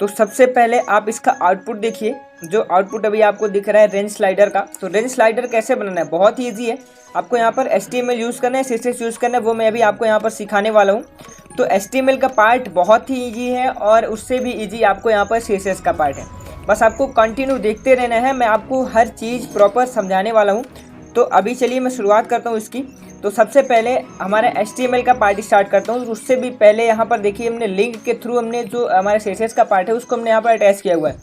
तो सबसे पहले आप इसका आउटपुट देखिए, जो आउटपुट अभी आपको दिख रहा है रेंज स्लाइडर का। तो रेंज स्लाइडर कैसे बनाना है, बहुत ही ईजी है। आपको यहाँ पर HTML यूज़ करना है, CSS यूज़ करना है, वो मैं अभी आपको यहाँ पर सिखाने वाला हूँ। तो HTML का पार्ट बहुत ही ईजी है और उससे भी ईजी आपको यहाँ पर CSS का पार्ट है। बस आपको कंटिन्यू देखते रहना है, मैं आपको हर चीज़ प्रॉपर समझाने वाला हूँ। तो अभी चलिए मैं शुरुआत करता हूँ इसकी। तो सबसे पहले हमारा HTML का पार्ट स्टार्ट करता हूँ। उससे भी पहले यहाँ पर देखिए हमने लिंक के थ्रू हमने जो हमारे CSS का पार्ट है उसको हमने यहाँ पर अटैच किया हुआ है।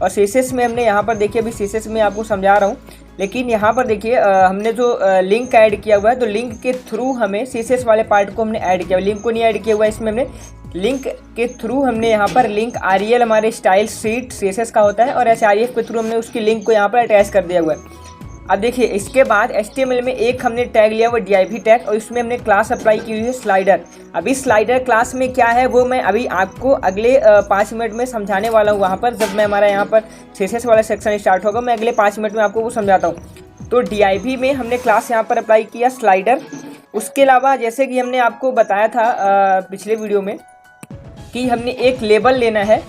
और CSS में हमने यहाँ पर देखिए, अभी CSS में आपको समझा रहा हूँ, लेकिन यहाँ पर देखिए हमने जो लिंक ऐड किया हुआ है, तो लिंक के थ्रू हमें CSS वाले पार्ट को हमने ऐड किया, लिंक को नहीं ऐड किया हुआ है। इसमें हमने लिंक के थ्रू हमने यहाँ पर लिंक REL हमारे स्टाइल शीट CSS का होता है और HREF के थ्रू हमने उसकी लिंक को यहाँ पर अटैच कर दिया हुआ है। अब देखिए इसके बाद HTML में एक हमने टैग लिया हुआ div टैग और इसमें हमने क्लास अप्लाई की हुई है स्लाइडर। अभी स्लाइडर क्लास में क्या है वो मैं अभी आपको अगले 5 मिनट में समझाने वाला हूँ। वहाँ पर जब मैं हमारा यहाँ पर CSS वाला सेक्शन स्टार्ट होगा, मैं अगले 5 मिनट में आपको वो समझाता हूँ। तो div में हमने क्लास यहाँ पर अप्लाई किया स्लाइडर। उसके अलावा जैसे कि हमने आपको बताया था पिछले वीडियो में कि हमने एक लेबल लेना है,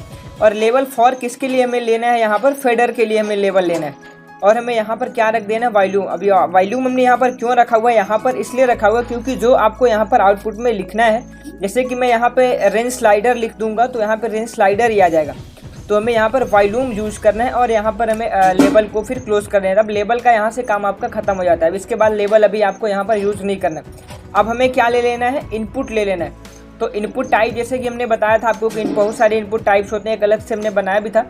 और लेबल फॉर किसके लिए हमें लेना है, यहाँ पर फेडर के लिए हमें लेबल लेना है। और हमें यहाँ पर क्या रख देना है, वॉल्यूम। अभी वॉल्यूम हमने यहाँ पर क्यों रखा हुआ है, यहाँ पर इसलिए रखा हुआ है क्योंकि जो आपको यहाँ पर आउटपुट में लिखना है, जैसे कि मैं यहाँ पे रेंज स्लाइडर लिख दूंगा तो यहाँ पे रेंज स्लाइडर ही आ जाएगा। तो हमें यहाँ पर वॉल्यूम यूज़ करना है और यहाँ पर हमें लेबल को फिर क्लोज करना है। अब लेबल का यहाँ से काम आपका खत्म हो जाता है। अब इसके बाद लेबल अभी आपको यहाँ पर यूज़ नहीं करना है। अब हमें क्या ले लेना है, इनपुट ले लेना है। तो इनपुट टाइप जैसे कि हमने बताया था आपको कि बहुत सारे इनपुट टाइप्स होते हैं, एक अलग से हमने बनाया भी था,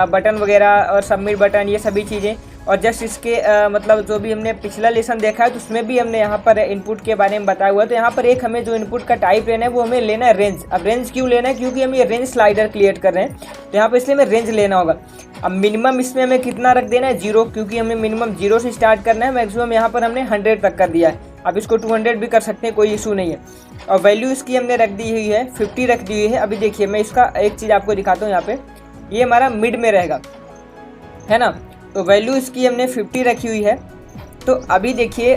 बटन वगैरह और सबमिट बटन, ये सभी चीज़ें। और जस्ट इसके मतलब जो भी हमने पिछला लेसन देखा है तो उसमें भी हमने यहाँ पर इनपुट के बारे में बताया हुआ है। तो यहाँ पर एक हमें जो इनपुट का टाइप लेना है वो हमें लेना है रेंज। अब रेंज क्यों लेना है, क्योंकि हम ये रेंज स्लाइडर क्रिएट कर रहे हैं, तो यहाँ पर इसलिए हमें रेंज लेना होगा। अब मिनिमम इसमें हमें कितना रख देना है, 0, क्योंकि हमें मिनिमम 0 से स्टार्ट करना है। मैक्सिमम यहाँ पर हमने 100 तक कर दिया है। अब इसको 200 भी कर सकते हैं, कोई इशू नहीं है। और वैल्यू इसकी हमने रख दी हुई है 50 रख दी हुई है। अभी देखिए मैं इसका एक चीज़ आपको दिखाता हूँ, यहाँ पे ये हमारा मिड में रहेगा, है ना। तो वैल्यू इसकी हमने 50 रखी हुई है। तो अभी देखिए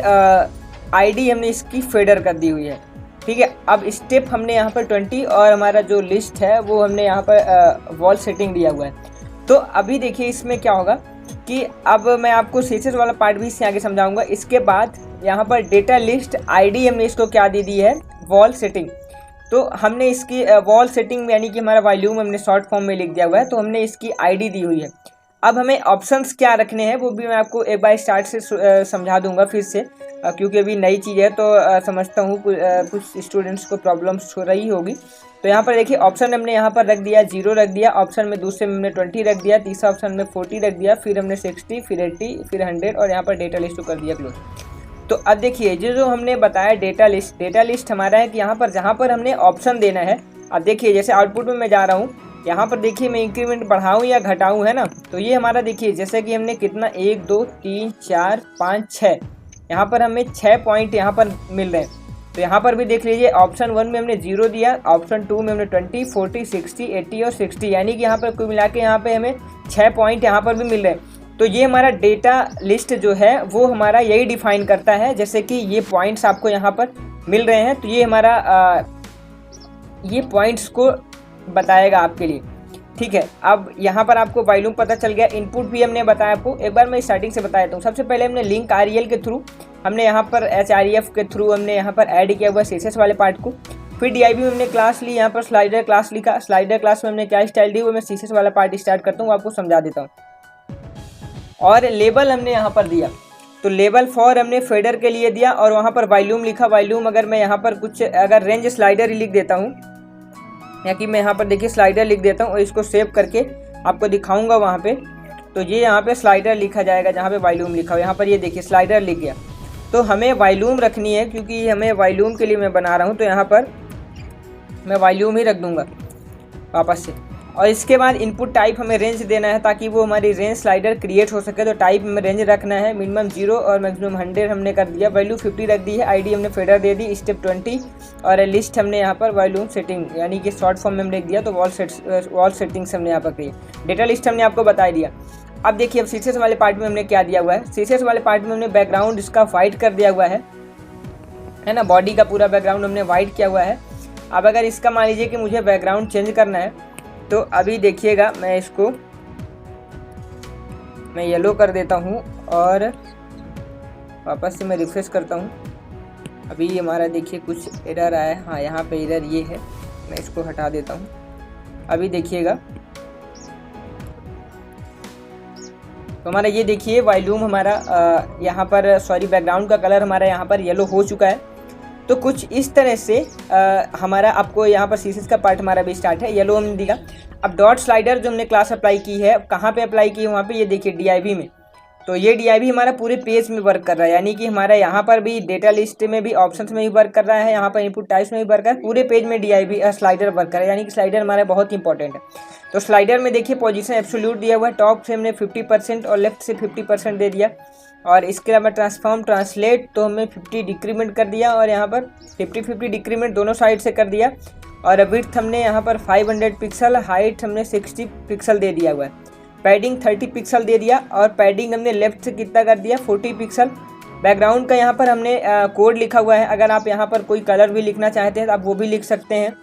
ID हमने इसकी फेडर कर दी हुई है, ठीक है। अब स्टेप हमने यहाँ पर 20 और हमारा जो लिस्ट है वो हमने यहाँ पर वॉल सेटिंग दिया हुआ है। तो अभी देखिए इसमें क्या होगा कि अब मैं आपको CSS वाला पार्ट भी इससे आगे समझाऊंगा। इसके बाद यहाँ पर डेटा लिस्ट ID हमने इसको क्या दे दी है, वॉल सेटिंग। तो हमने इसकी वॉल सेटिंग यानी कि हमारा वॉल्यूम हमने शॉर्ट फॉर्म में लिख दिया हुआ है, तो हमने इसकी ID दी हुई है। अब हमें ऑप्शंस क्या रखने हैं वो भी मैं आपको एक बार स्टार्ट से समझा दूंगा फिर से, क्योंकि अभी नई चीज़ है तो समझता हूँ कुछ स्टूडेंट्स को प्रॉब्लम्स हो रही होगी। तो यहाँ पर देखिए ऑप्शन हमने यहाँ पर रख दिया, 0 रख दिया ऑप्शन में, दूसरे में हमने 20 रख दिया, तीसरा ऑप्शन में 40 रख दिया, फिर हमने 60, फिर 80, फिर 100 और यहाँ पर डेटा लिस्ट को कर दिया क्लोज। तो अब देखिए जो हमने बताया डेटा लिस्ट हमारा है कि यहाँ पर जहाँ पर हमने ऑप्शन देना है। अब देखिए जैसे आउटपुट में मैं जा रहा हूँ, यहाँ पर देखिए मैं इंक्रीमेंट बढ़ाऊँ या घटाऊँ, है ना। तो ये हमारा देखिए जैसे कि हमने कितना 1 2 3 4 5 6, यहाँ पर हमें 6 पॉइंट यहाँ पर मिल रहे हैं। तो यहाँ पर भी देख लीजिए ऑप्शन 1 में हमने 0 दिया, ऑप्शन 2 में हमने 20, 40, 60, 80 और 60, यानी कि यहाँ पर कुल मिला के यहाँ पे हमें 6 पॉइंट यहाँ पर भी मिल रहे हैं। तो ये हमारा डेटा लिस्ट जो है वो हमारा यही डिफाइन करता है, जैसे कि ये पॉइंट्स आपको यहाँ पर मिल रहे हैं, तो ये हमारा ये पॉइंट्स को बताएगा आपके लिए, ठीक है। अब यहाँ पर आपको वॉल्यूम पता चल गया, इनपुट भी हमने बताया आपको। एक बार मैं स्टार्टिंग से बता देता हूँ। सबसे पहले हमने लिंक REL के थ्रू हमने यहाँ पर HREF के थ्रू हमने यहाँ पर ऐड किया हुआ CSS वाले पार्ट को। फिर div में हमने क्लास ली, यहाँ पर स्लाइडर क्लास लिखा, स्लाइडर क्लास में हमने क्या स्टाइल दी वो मैं CSS वाला पार्ट स्टार्ट करता हूँ, आपको समझा देता हूँ। और लेबल हमने यहाँ पर दिया, तो लेबल फॉर हमने फेडर के लिए दिया और वहाँ पर वॉल्यूम लिखा। वॉल्यूम अगर मैं यहाँ पर कुछ अगर रेंज स्लाइडर ही लिख देता हूँ, या कि मैं यहाँ पर देखिए स्लाइडर लिख देता हूँ और इसको सेव करके आपको दिखाऊंगा वहाँ पे, तो ये यहाँ पे स्लाइडर लिखा जाएगा जहाँ पे वॉल्यूम लिखा हो। यहाँ पर ये देखिए स्लाइडर लिख गया। तो हमें वॉल्यूम रखनी है क्योंकि हमें वॉल्यूम के लिए मैं बना रहा हूँ, तो यहाँ पर मैं वॉल्यूम ही रख दूँगा वापस से। और इसके बाद इनपुट टाइप हमें रेंज देना है ताकि वो हमारी रेंज स्लाइडर क्रिएट हो सके। तो टाइप में रेंज रखना है, मिनिमम 0 और मैक्सिमम 100 हमने कर दिया। वैल्यू 50 रख दी है, ID हमने फेडर दे दी, स्टेप 20 और लिस्ट हमने यहाँ पर वॉल्यूम सेटिंग यानी कि शॉर्ट फॉर्म में हमने लिख दिया। तो वॉल सेटिंग्स हमने यहाँ पर की, डेटा लिस्ट हमने आपको बता दिया। अब देखिए अब CSS वाले पार्ट में हमने क्या दिया हुआ है। CSS वाले पार्ट में हमने बैकग्राउंड इसका वाइट कर दिया हुआ है ना, बॉडी का पूरा बैकग्राउंड हमने वाइट किया हुआ है। अब अगर इसका मान लीजिए कि मुझे बैकग्राउंड चेंज करना है तो अभी देखिएगा मैं येलो कर देता हूँ और वापस से मैं रिफ्रेश करता हूँ। अभी हमारा देखिए कुछ एरर आया है, हाँ यहाँ पे एरर ये है, मैं इसको हटा देता हूँ। अभी देखिएगा तो हमारा ये देखिए वॉल्यूम हमारा यहाँ पर बैकग्राउंड का कलर हमारा यहाँ पर येलो हो चुका है। तो कुछ इस तरह से हमारा आपको यहाँ पर सीसेस का पार्ट हमारा भी स्टार्ट है, येलो हमने दिया। अब डॉट स्लाइडर जो हमने क्लास अप्लाई की है, कहाँ पे अप्लाई की है, वहाँ पे ये देखिए DIV में। तो ये DIV हमारा पूरे पेज में वर्क कर रहा है, यानी कि हमारा यहाँ पर भी डेटा लिस्ट में भी, ऑप्शंस में भी वर्क कर रहा है, यहाँ पर इनपुट टाइप्स में भी वर्क कर रहा है, पूरे पेज में DIV स्लाइडर वर्क कर रहा है, यानी कि स्लाइडर हमारा बहुत इंपॉर्टेंट है। तो स्लाइडर में देखिए पोजीशन एब्सोल्यूट दिया हुआ है, टॉप से हमने 50% और लेफ्ट से 50% दे दिया। और इसके अलावा ट्रांसफॉर्म ट्रांसलेट तो हमने 50 डिक्रीमेंट कर दिया और यहाँ पर 50-50 डिक्रीमेंट दोनों साइड से कर दिया। और विड्थ हमने यहाँ पर 500 पिक्सल, हाइट हमने 60 पिक्सल दे दिया हुआ है, पैडिंग 30 पिक्सल दे दिया और पैडिंग हमने लेफ्ट से कितना कर दिया 40 पिक्सल। बैकग्राउंड का यहाँ पर हमने कोड लिखा हुआ है, अगर आप यहाँ पर कोई कलर भी लिखना चाहते हैं तो आप वो भी लिख सकते हैं,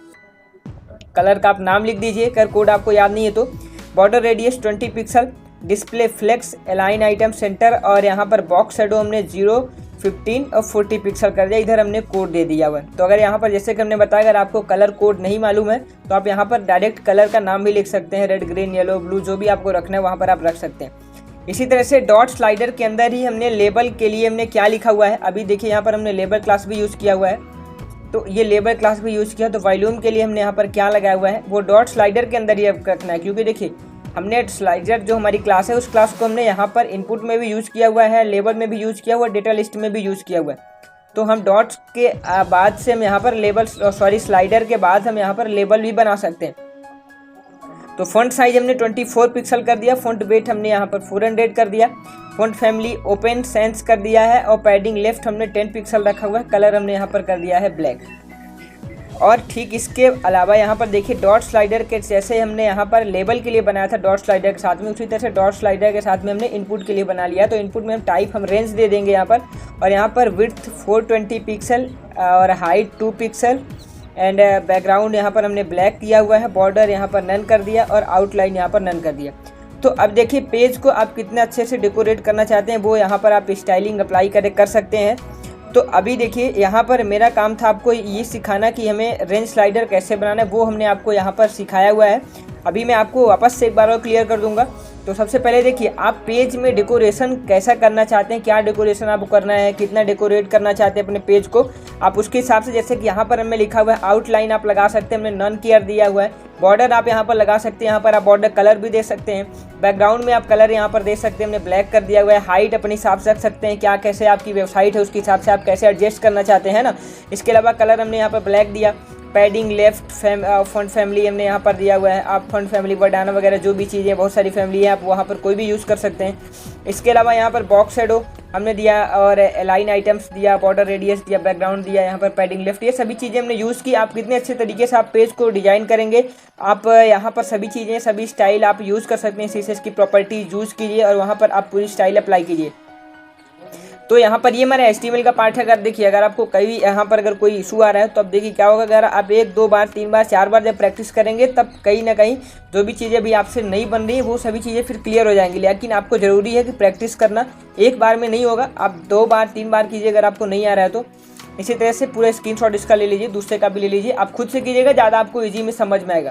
कलर का आप नाम लिख दीजिए अगर कोड आपको याद नहीं है तो। Border radius 20 pixels, display flex, align items center और यहाँ पर बॉक्स शेडो हमने 0, 15 और 40 पिक्सल कर दिया। इधर हमने कोड दे दिया हुआ है। तो अगर यहाँ पर जैसे कि हमने बताया अगर आपको कलर कोड नहीं मालूम है तो आप यहाँ पर डायरेक्ट कलर का नाम भी लिख सकते हैं, रेड, ग्रीन, येलो, ब्लू, जो भी आपको रखना है वहाँ पर आप रख सकते हैं। इसी तरह से डॉट स्लाइडर के अंदर ही हमने लेबल के लिए हमने क्या लिखा हुआ है, अभी देखिए यहाँ पर हमने लेबल क्लास भी यूज़ किया हुआ है। तो ये लेबल क्लास भी यूज़ किया, तो वॉल्यूम के लिए हमने यहाँ पर क्या लगाया हुआ है वो डॉट स्लाइडर के अंदर ही रखना है, क्योंकि देखिए हमने स्लाइडर जो हमारी क्लास है उस क्लास को हमने यहाँ पर इनपुट में भी यूज़ किया हुआ है, लेबल में भी यूज़ किया हुआ है, डेटा लिस्ट में भी यूज़ किया हुआ है। तो हम डॉट्स के बाद से हम यहाँ पर स्लाइडर के बाद हम यहाँ पर लेबल भी बना सकते हैं। तो फॉन्ट साइज हमने 24 पिक्सल कर दिया, फॉन्ट वेट हमने यहाँ पर 400 कर दिया, फॉन्ट फैमिली ओपन सेंस कर दिया है और पैडिंग लेफ्ट हमने 10 पिक्सल रखा हुआ है, कलर हमने यहाँ पर कर दिया है ब्लैक। और ठीक इसके अलावा यहाँ पर देखिए डॉट स्लाइडर के जैसे हमने यहाँ पर लेबल के लिए बनाया था डॉट स्लाइडर के साथ में, उसी तरह से डॉट स्लाइडर के साथ में हमने इनपुट के लिए बना लिया। तो इनपुट में हम टाइप हम रेंज दे देंगे यहाँ पर, और यहाँ पर विड्थ 420 पिक्सल और हाइट 2 पिक्सल एंड बैकग्राउंड यहाँ पर हमने ब्लैक किया हुआ है, बॉर्डर यहाँ पर नन कर दिया और आउटलाइन यहाँ पर नन कर दिया। तो अब देखिए पेज को आप कितने अच्छे से डेकोरेट करना चाहते हैं वो यहाँ पर आप स्टाइलिंग अप्लाई कर सकते हैं। तो अभी देखिए यहाँ पर मेरा काम था आपको ये सिखाना कि हमें रेंज स्लाइडर कैसे बनाना है, वो हमने आपको यहाँ पर सिखाया हुआ है। अभी मैं आपको वापस से एक बार और क्लियर कर दूंगा। तो सबसे पहले देखिए आप पेज में डेकोरेशन कैसा करना चाहते हैं, क्या डेकोरेशन आपको करना है, कितना डेकोरेट करना चाहते हैं अपने पेज को, आप उसके हिसाब से, जैसे कि यहाँ पर हमें लिखा हुआ है आउटलाइन आप लगा सकते हैं, हमने नॉन केयर दिया हुआ है, बॉर्डर आप यहाँ पर लगा सकते हैं, यहाँ पर आप बॉर्डर कलर भी दे सकते हैं, बैकग्राउंड में आप कलर यहाँ पर दे सकते हैं, हमने ब्लैक कर दिया हुआ है, हाइट अपने हिसाब से रख सकते हैं, क्या कैसे आपकी वेबसाइट है उसके हिसाब से आप कैसे एडजस्ट करना चाहते हैं ना। इसके अलावा कलर हमने यहाँ पर ब्लैक दिया, पैडिंग लेफ्ट फॉन्ट फैमिली हमने यहाँ पर दिया हुआ है, आप फॉन्ट फैमिली वर्डाना वगैरह जो भी चीज़ें बहुत सारी फैमिली है आप वहाँ पर कोई भी यूज़ कर सकते हैं। इसके अलावा यहाँ पर बॉक्स शेडो हमने दिया और अलाइन आइटम्स दिया, बॉर्डर रेडियस दिया, बैकग्राउंड दिया, यहाँ पर पैडिंग लेफ्ट, ये सभी चीज़ें हमने यूज़ की। आप कितने अच्छे तरीके से आप पेज को डिजाइन करेंगे, आप यहाँ पर सभी चीज़ें सभी स्टाइल आप यूज़ कर सकते हैं, सीसेस की प्रॉपर्टी यूज़ कीजिए और वहाँ पर आप पूरी स्टाइल अप्लाई कीजिए। तो यहाँ पर ये हमारा HTML का पार्ट है। अगर देखिए अगर आपको कभी यहाँ पर अगर कोई इशू आ रहा है तो अब देखिए क्या होगा, अगर आप 1, 2 बार 3 बार 4 बार जब प्रैक्टिस करेंगे तब कहीं ना कहीं जो भी चीज़ें अभी आपसे नहीं बन रही है वो सभी चीज़ें फिर क्लियर हो जाएंगी। लेकिन आपको ज़रूरी है कि प्रैक्टिस करना एक बार में नहीं होगा, आप 2 बार 3 बार कीजिए अगर आपको नहीं आ रहा है तो। इसी तरह से पूरा स्क्रीनशॉट इसका ले लीजिए, दूसरे का भी ले लीजिए, आप खुद से कीजिएगा, ज़्यादा आपको ईजी में समझ में आएगा।